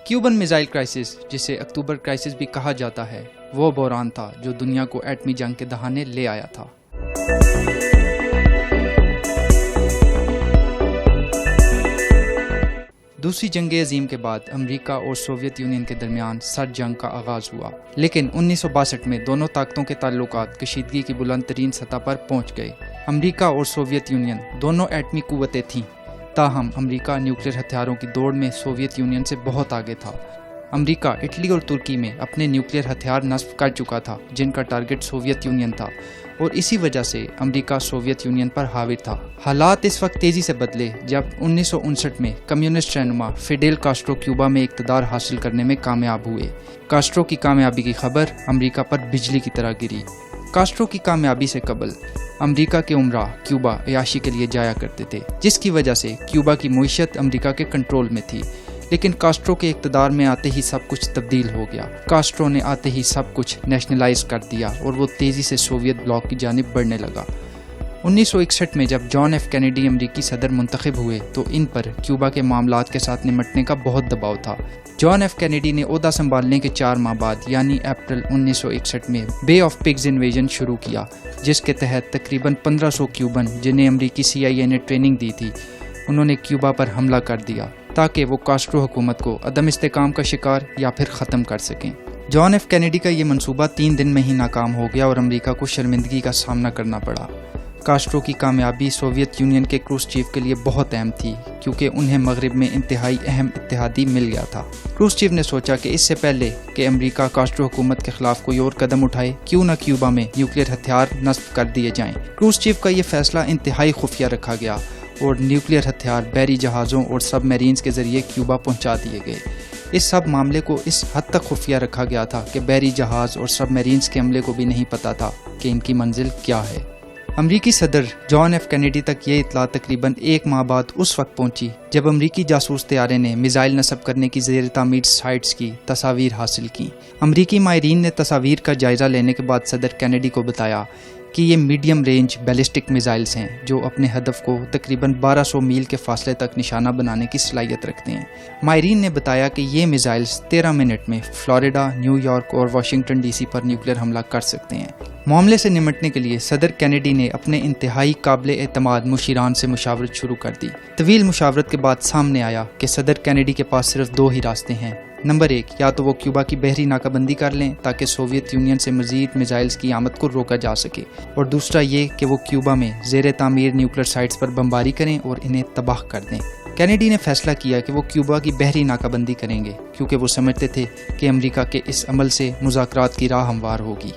Cuban missile crisis, جسے اکتوبر crisis بھی کہا جاتا ہے، وہ بحران تھا جو دنیا کو ایٹمی جنگ کے دہانے لے آیا تھا۔ دوسری جنگ عظیم کے بعد امریکہ اور سوویت یونین کے درمیان سرد جنگ کا آغاز ہوا، لیکن 1962 میں دونوں طاقتوں کے تعلقات کشیدگی کی بلند ترین سطح پر پہنچ گئے۔ امریکہ اور سوویت یونین دونوں ایٹمی قوتیں تھیں، تاہم امریکہ نیوکلیر ہتھیاروں کی دوڑ میں سوویت یونین سے بہت آگے تھا۔ امریکہ اٹلی اور ترکی میں اپنے نیوکلیر ہتھیار نصب کر چکا تھا جن کا ٹارگٹ سوویت یونین تھا، اور اسی وجہ سے امریکہ سوویت یونین پر حاوی تھا۔ حالات اس وقت تیزی سے بدلے جب 1959 میں کمیونسٹ رہنما فیڈیل کاسٹرو کیوبا میں اقتدار حاصل کرنے میں کامیاب ہوئے۔ کاسٹرو کی کامیابی کی خبر امریکہ پر بجلی کی طرح گری۔ کاسٹرو کی کامیابی سے قبل امریکہ کے عمرہ کیوبا عیاشی کے لیے جایا کرتے تھے، جس کی وجہ سے کیوبا کی معیشت امریکہ کے کنٹرول میں تھی، لیکن کاسٹرو کے اقتدار میں آتے ہی سب کچھ تبدیل ہو گیا۔ کاسٹرو نے آتے ہی سب کچھ نیشنلائز کر دیا اور وہ تیزی سے سوویت بلاک کی جانب بڑھنے لگا۔ 1961 میں جب جان ایف کینیڈی امریکی صدر منتخب ہوئے تو ان پر کیوبا کے معاملات کے ساتھ نمٹنے کا بہت دباؤ تھا۔ جان ایف کینیڈی نے عہدہ سنبھالنے کے 4 ماہ بعد یعنی اپریل 1961 میں بے آف پگز انویژن شروع کیا، جس کے تحت تقریباً 1500 کیوبن جنہیں امریکی CIA نے ٹریننگ دی تھی، انہوں نے کیوبا پر حملہ کر دیا تاکہ وہ کاسٹرو حکومت کو عدم استحکام کا شکار یا پھر ختم کر سکیں۔ جان ایف کینیڈی کا یہ منصوبہ 3 دن میں ہی ناکام ہو گیا اور امریکہ کو شرمندگی کا سامنا کرنا پڑا۔ کاسٹرو کی کامیابی سوویت یونین کے کروس چیف کے لیے بہت اہم تھی، کیونکہ انہیں مغرب میں انتہائی اہم اتحادی مل گیا تھا۔ کروس چیف نے سوچا کہ اس سے پہلے کہ امریکہ کاسٹرو حکومت کے خلاف کوئی اور قدم اٹھائے، کیوں نہ کیوبا میں نیوکلیر ہتھیار نصب کر دیے جائیں۔ کروس چیف کا یہ فیصلہ انتہائی خفیہ رکھا گیا اور نیوکلیر ہتھیار بحری جہازوں اور سب میرینز کے ذریعے کیوبا پہنچا دیے گئے۔ اس سب معاملے کو اس حد تک خفیہ رکھا گیا تھا کہ بحری جہاز اور سب میرینز کے عملے کو بھی نہیں پتا تھا کہ ان کی منزل کیا ہے۔ امریکی صدر جان ایف کینیڈی تک یہ اطلاع تقریباً 1 ماہ بعد اس وقت پہنچی جب امریکی جاسوس طیارے نے میزائل نصب کرنے کی زیر تعمیر سائٹس کی تصاویر حاصل کی۔ امریکی ماہرین نے تصاویر کا جائزہ لینے کے بعد صدر کینیڈی کو بتایا کہ یہ میڈیم رینج بیلسٹک میزائلز ہیں جو اپنے ہدف کو تقریباً 1200 میل کے فاصلے تک نشانہ بنانے کی صلاحیت رکھتے ہیں۔ ماہرین نے بتایا کہ یہ میزائلز 13 منٹ میں فلوریڈا، نیو یارک اور واشنگٹن DC پر نیوکلیر حملہ کر سکتے ہیں۔ معاملے سے نمٹنے کے لیے صدر کینیڈی نے اپنے انتہائی قابل اعتماد مشیران سے مشاورت شروع کر دی۔ طویل مشاورت کے بعد سامنے آیا کہ صدر کینیڈی کے پاس صرف 2 ہی راستے ہیں۔ نمبر 1، یا تو وہ کیوبا کی بحری ناکہ بندی کر لیں تاکہ سوویت یونین سے مزید میزائلز کی آمد کو روکا جا سکے، اور دوسرا یہ کہ وہ کیوبا میں زیر تعمیر نیوکلیر سائٹس پر بمباری کریں اور انہیں تباہ کر دیں۔ کینیڈی نے فیصلہ کیا کہ وہ کیوبا کی بحری ناکہ بندی کریں گے، کیونکہ وہ سمجھتے تھے کہ امریکہ کے اس عمل سے مذاکرات کی راہ ہموار ہوگی۔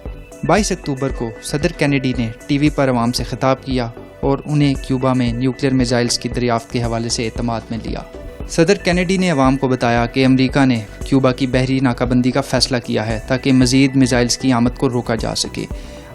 22 اکتوبر کو صدر کینیڈی نے TV پر عوام سے خطاب کیا اور انہیں کیوبا میں نیوکلیر میزائلز کی دریافت کے حوالے سے اعتماد میں لیا۔ صدر کینیڈی نے عوام کو بتایا کہ امریکہ نے کیوبا کی بحری ناکہ بندی کا فیصلہ کیا ہے تاکہ مزید میزائلز کی آمد کو روکا جا سکے۔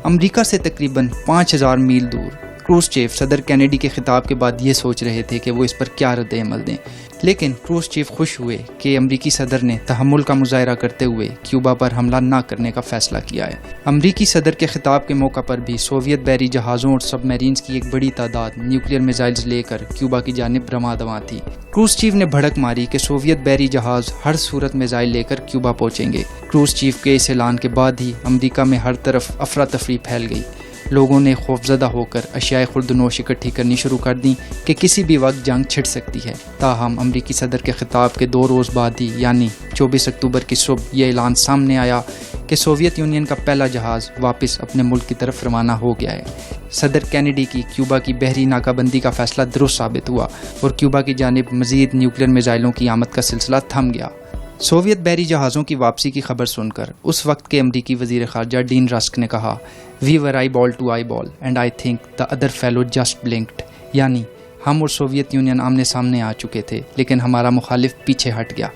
امریکہ سے تقریباً 5000 میل دور کروس چیف صدر کینیڈی کے خطاب کے بعد یہ سوچ رہے تھے کہ وہ اس پر کیا رد عمل دیں، لیکن کروس چیف خوش ہوئے کہ امریکی صدر نے تحمل کا مظاہرہ کرتے ہوئے کیوبا پر حملہ نہ کرنے کا فیصلہ کیا ہے۔ امریکی صدر کے خطاب کے موقع پر بھی سوویت بحری جہازوں اور سب میرینز کی ایک بڑی تعداد نیوکلیر میزائلز لے کر کیوبا کی جانب رواں دواں تھی۔ کروس چیف نے بھڑک ماری کہ سوویت بحری جہاز ہر صورت میزائل لے کر کیوبا پہنچیں گے۔ کروس چیف کے اس اعلان کے بعد ہی امریکہ میں ہر طرف افراتفری پھیل گئی۔ لوگوں نے خوفزدہ ہو کر اشیاء خوردنوش اکٹھی کرنی شروع کر دیں کہ کسی بھی وقت جنگ چھڑ سکتی ہے۔ تاہم امریکی صدر کے خطاب کے 2 روز بعد ہی یعنی 24 اکتوبر کی صبح یہ اعلان سامنے آیا کہ سوویت یونین کا پہلا جہاز واپس اپنے ملک کی طرف روانہ ہو گیا ہے۔ صدر کینیڈی کی کیوبا کی بحری ناکہ بندی کا فیصلہ درست ثابت ہوا اور کیوبا کی جانب مزید نیوکلیر میزائلوں کی آمد کا سلسلہ تھم گیا۔ سوویت بحری جہازوں کی واپسی کی خبر سن کر اس وقت کے امریکی وزیر خارجہ ڈین رسک نے کہا، "We were eyeball to eyeball and I think the other fellow just blinked." یعنی ہم اور سوویت یونین آمنے سامنے آ چکے تھے لیکن ہمارا مخالف پیچھے ہٹ گیا۔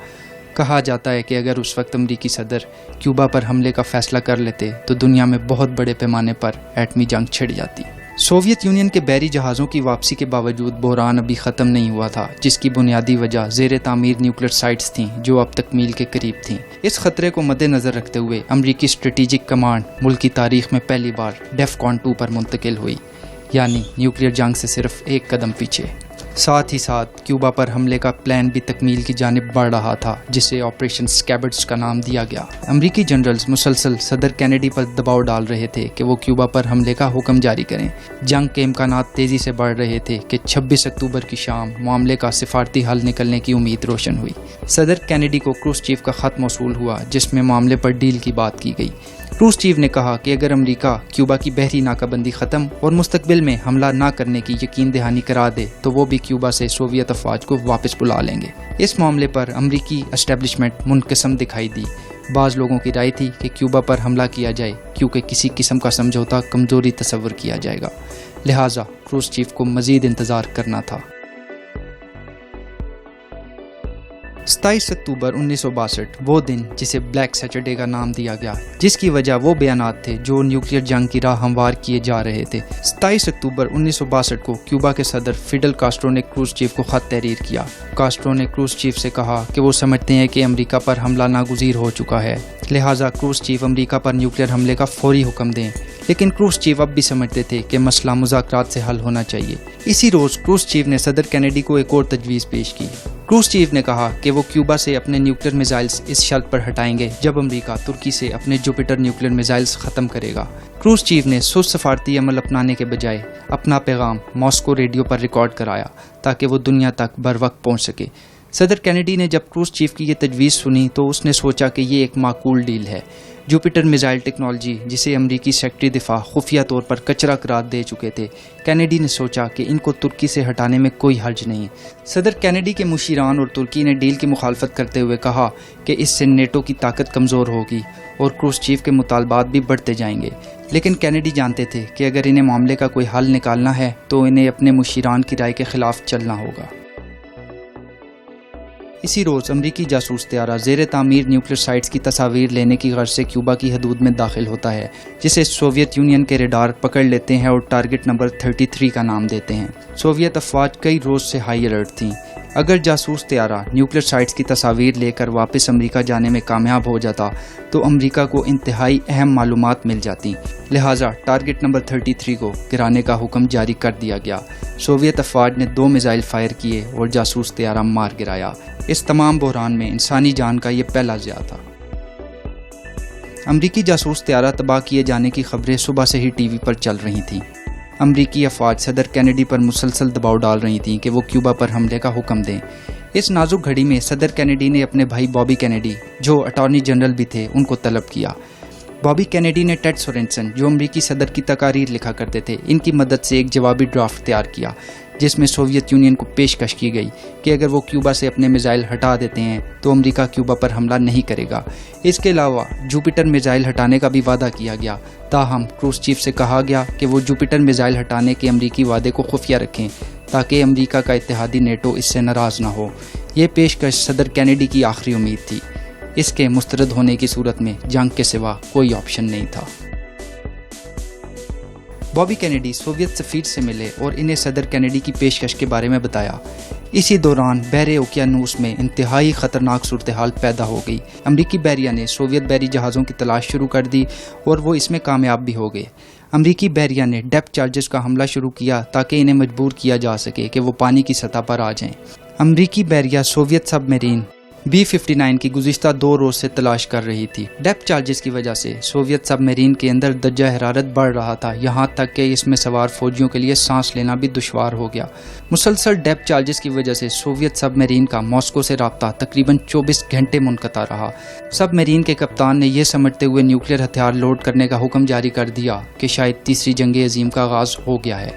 کہا جاتا ہے کہ اگر اس وقت امریکی صدر کیوبا پر حملے کا فیصلہ کر لیتے تو دنیا میں بہت بڑے پیمانے پر ایٹمی جنگ چھڑ جاتی۔ سوویت یونین کے بحری جہازوں کی واپسی کے باوجود بحران ابھی ختم نہیں ہوا تھا، جس کی بنیادی وجہ زیر تعمیر نیوکلیر سائٹس تھیں جو اب تکمیل کے قریب تھیں۔ اس خطرے کو مد نظر رکھتے ہوئے امریکی اسٹریٹجک کمانڈ ملک کی تاریخ میں پہلی بار DEFCON 2 پر منتقل ہوئی، یعنی نیوکلیر جنگ سے صرف 1 قدم پیچھے۔ ساتھ ہی ساتھ کیوبا پر حملے کا پلان بھی تکمیل کی جانب بڑھ رہا تھا، جسے آپریشن سکیبرڈز کا نام دیا گیا۔ امریکی جنرلز مسلسل صدر کینیڈی پر دباؤ ڈال رہے تھے کہ وہ کیوبا پر حملے کا حکم جاری کریں۔ جنگ کے امکانات تیزی سے بڑھ رہے تھے کہ 26 اکتوبر کی شام معاملے کا سفارتی حل نکلنے کی امید روشن ہوئی۔ صدر کینیڈی کو کروس چیف کا خط موصول ہوا جس میں معاملے پر ڈیل کی بات کی گئی۔ کروس چیف نے کہا کہ اگر امریکہ کیوبا کی بحری ناکہ بندی ختم اور مستقبل میں حملہ نہ کرنے کی یقین دہانی کرا دے تو وہ بھی کیوبا سے سوویت افواج کو واپس بلا لیں گے۔ اس معاملے پر امریکی اسٹیبلشمنٹ منقسم دکھائی دی۔ بعض لوگوں کی رائے تھی کہ کیوبا پر حملہ کیا جائے کیونکہ کسی قسم کا سمجھوتا کمزوری تصور کیا جائے گا، لہٰذا کروس چیف کو مزید انتظار کرنا تھا۔ 27 اکتوبر 1962 وہ دن جسے بلیک سیٹرڈے کا نام دیا گیا، جس کی وجہ وہ بیانات تھے جو نیوکلیئر جنگ کی راہ ہموار کیے جا رہے تھے۔ 27 اکتوبر 1962 کو کیوبا کے صدر فیڈل کاسٹرو نے کروس چیف کو خط تحریر کیا۔ کاسٹرو نے کروس چیف سے کہا کہ وہ سمجھتے ہیں کہ امریکہ پر حملہ ناگزیر ہو چکا ہے، لہٰذا کروس چیف امریکہ پر نیوکلیئر حملے کا فوری حکم دیں۔ لیکن کروس چیف اب بھی سمجھتے تھے کہ مسئلہ مذاکرات سے حل ہونا چاہیے۔ اسی روز کروس چیف نے صدر کینیڈی کو ایک اور تجویز پیش کی۔ کروس چیف نے کہا کہ وہ کیوبا سے اپنے نیوکلیئر میزائلز اس شرط پر ہٹائیں گے جب امریکہ ترکی سے اپنے جوپیٹر نیوکلیئر میزائلز ختم کرے گا۔ کروس چیف نے سست سفارتی عمل اپنانے کے بجائے اپنا پیغام ماسکو ریڈیو پر ریکارڈ کرایا تاکہ وہ دنیا تک بر وقت پہنچ سکے۔ صدر کینیڈی نے جب کروس چیف کی یہ تجویز سنی تو اس نے سوچا کہ یہ ایک معقول ڈیل ہے۔ جوپیٹر میزائل ٹیکنالوجی جسے امریکی سیکرٹری دفاع خفیہ طور پر کچرا قرار دے چکے تھے، کینیڈی نے سوچا کہ ان کو ترکی سے ہٹانے میں کوئی حرج نہیں۔ صدر کینیڈی کے مشیران اور ترکی نے ڈیل کی مخالفت کرتے ہوئے کہا کہ اس سے نیٹو کی طاقت کمزور ہوگی اور کروس چیف کے مطالبات بھی بڑھتے جائیں گے۔ لیکن کینیڈی جانتے تھے کہ اگر انہیں معاملے کا کوئی حل نکالنا ہے تو انہیں اپنے مشیران کی رائے کے خلاف چلنا ہوگا۔ اسی روز امریکی جاسوس طیارہ زیر تعمیر نیوکلیئر سائٹس کی تصاویر لینے کی غرض سے کیوبا کی حدود میں داخل ہوتا ہے، جسے سوویت یونین کے ریڈار پکڑ لیتے ہیں اور ٹارگٹ نمبر 33 کا نام دیتے ہیں۔ سوویت افواج کئی روز سے ہائی الرٹ تھیں۔ اگر جاسوس طیارہ نیوکلیئر سائٹس کی تصاویر لے کر واپس امریکہ جانے میں کامیاب ہو جاتا تو امریکہ کو انتہائی اہم معلومات مل جاتی، لہٰذا ٹارگٹ نمبر 33 کو گرانے کا حکم جاری کر دیا گیا۔ سوویت افواج نے 2 میزائل فائر کیے اور جاسوس طیارہ مار گرایا۔ اس تمام بحران میں انسانی جان کا یہ پہلا ضیاع تھا۔ امریکی جاسوس طیارہ تباہ کیے جانے کی خبریں صبح سے ہی ٹی وی پر چل رہی تھیں۔ امریکی افواج صدر کینیڈی پر مسلسل دباؤ ڈال رہی تھیں کہ وہ کیوبا پر حملے کا حکم دیں۔ اس نازک گھڑی میں صدر کینیڈی نے اپنے بھائی بابی کینیڈی، جو اٹارنی جنرل بھی تھے، ان کو طلب کیا۔ بابی کینیڈی نے ٹیڈ سورنسن، جو امریکی صدر کی تقاریر لکھا کرتے تھے، ان کی مدد سے ایک جوابی ڈرافٹ تیار کیا جس میں سوویت یونین کو پیشکش کی گئی کہ اگر وہ کیوبا سے اپنے میزائل ہٹا دیتے ہیں تو امریکہ کیوبا پر حملہ نہیں کرے گا۔ اس کے علاوہ جوپیٹر میزائل ہٹانے کا بھی وعدہ کیا گیا، تاہم کروس چیف سے کہا گیا کہ وہ جوپیٹر میزائل ہٹانے کے امریکی وعدے کو خفیہ رکھیں تاکہ امریکہ کا اتحادی نیٹو اس سے ناراض نہ ہو۔ یہ پیشکش صدر کینیڈی کی آخری امید تھی۔ اس کے مسترد ہونے کی صورت میں جنگ کے سوا کوئی آپشن نہیں تھا۔ بابی کینیڈی سوویت سفیر سے ملے اور انہیں صدر کینیڈی کی پیشکش کے بارے میں بتایا۔ اسی دوران بحر اوقیانوس میں انتہائی خطرناک صورتحال پیدا ہو گئی۔ امریکی بحریہ نے سوویت بحری جہازوں کی تلاش شروع کر دی اور وہ اس میں کامیاب بھی ہو گئے۔ امریکی بحریہ نے ڈیپتھ چارجز کا حملہ شروع کیا تاکہ انہیں مجبور کیا جا سکے کہ وہ پانی کی سطح پر آ جائیں۔ امریکی بحریہ سوویت سب میرین B-59 کی گزشتہ 2 روز سے تلاش کر رہی تھی۔ ڈیپتھ چارجز کی وجہ سے سوویت سب میرین کے اندر درجہ حرارت بڑھ رہا تھا، یہاں تک کہ اس میں سوار فوجیوں کے لیے سانس لینا بھی دشوار ہو گیا۔ مسلسل ڈیپتھ چارجز کی وجہ سے سوویت سب میرین کا ماسکو سے رابطہ تقریباً 24 گھنٹے منقطع رہا۔ سب میرین کے کپتان نے یہ سمجھتے ہوئے نیوکلیئر ہتھیار لوڈ کرنے کا حکم جاری کر دیا کہ شاید تیسری جنگ عظیم کا آغاز ہو گیا ہے،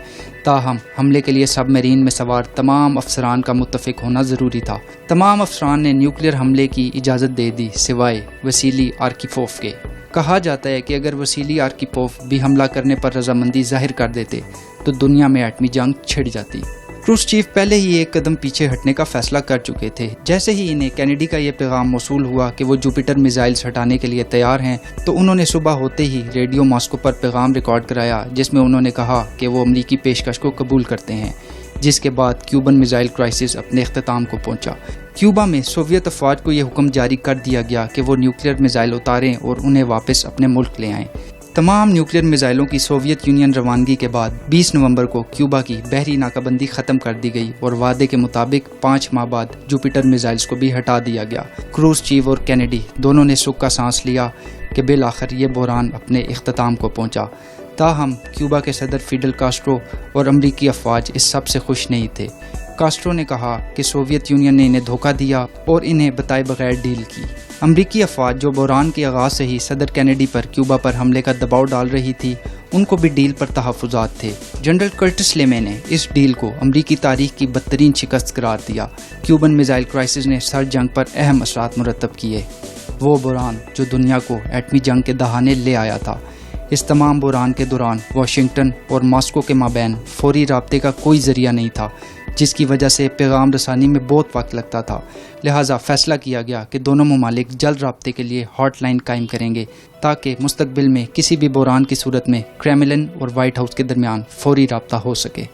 تاہم حملے کے لیے سب میرین میں سوار تمام افسران کا متفق ہونا ضروری تھا۔ تمام افسران نے نیوکلیئر حملے کی اجازت دے دی سوائے وسیلی آرکیپوف کے۔ کہا جاتا ہے کہ اگر وسیلی آرکیپوف بھی حملہ کرنے پر رضامندی ظاہر کر دیتے تو دنیا میں ایٹمی جنگ چھڑ جاتی۔ کروس چیف پہلے ہی ایک قدم پیچھے ہٹنے کا فیصلہ کر چکے تھے۔ جیسے ہی انہیں کینیڈی کا یہ پیغام موصول ہوا کہ وہ جوپیٹر میزائلز ہٹانے کے لیے تیار ہیں تو انہوں نے صبح ہوتے ہی ریڈیو ماسکو پر پیغام ریکارڈ کرایا جس میں انہوں نے کہا کہ وہ امریکی پیشکش کو قبول کرتے ہیں، جس کے بعد کیوبن میزائل کرائسس اپنے اختتام کو پہنچا۔ کیوبا میں سوویت افواج کو یہ حکم جاری کر دیا گیا کہ وہ نیوکلیئر میزائل اتاریں اور انہیں واپس اپنے ملک لے آئیں۔ تمام نیوکلیر میزائلوں کی سوویت یونین روانگی کے بعد 20 نومبر کو کیوبا کی بحری ناکہ بندی ختم کر دی گئی اور وعدے کے مطابق 5 ماہ بعد جوپیٹر میزائلز کو بھی ہٹا دیا گیا۔ کروزچیو اور کینیڈی دونوں نے سکھ کا سانس لیا کہ بالآخر یہ بحران اپنے اختتام کو پہنچا۔ تاہم کیوبا کے صدر فیڈل کاسٹرو اور امریکی افواج اس سب سے خوش نہیں تھے۔ کاسٹرو نے کہا کہ سوویت یونین نے انہیں دھوکہ دیا اور انہیں بتائے بغیر ڈیل کی۔ امریکی افواج جو بحران کے آغاز سے ہی صدر کینیڈی پر کیوبا پر حملے کا دباؤ ڈال رہی تھی، ان کو بھی ڈیل پر تحفظات تھے۔ جنرل کرٹس لیمے نے اس ڈیل کو امریکی تاریخ کی بدترین شکست قرار دیا۔ کیوبن میزائل کرائسس نے سرد جنگ پر اہم اثرات مرتب کیے، وہ بحران جو دنیا کو ایٹمی جنگ کے دہانے لے آیا تھا۔ اس تمام بحران کے دوران واشنگٹن اور ماسکو کے مابین فوری رابطے کا کوئی ذریعہ نہیں تھا، جس کی وجہ سے پیغام رسانی میں بہت وقت لگتا تھا۔ لہٰذا فیصلہ کیا گیا کہ دونوں ممالک جلد رابطے کے لیے ہاٹ لائن قائم کریں گے تاکہ مستقبل میں کسی بھی بحران کی صورت میں کریملن اور وائٹ ہاؤس کے درمیان فوری رابطہ ہو سکے۔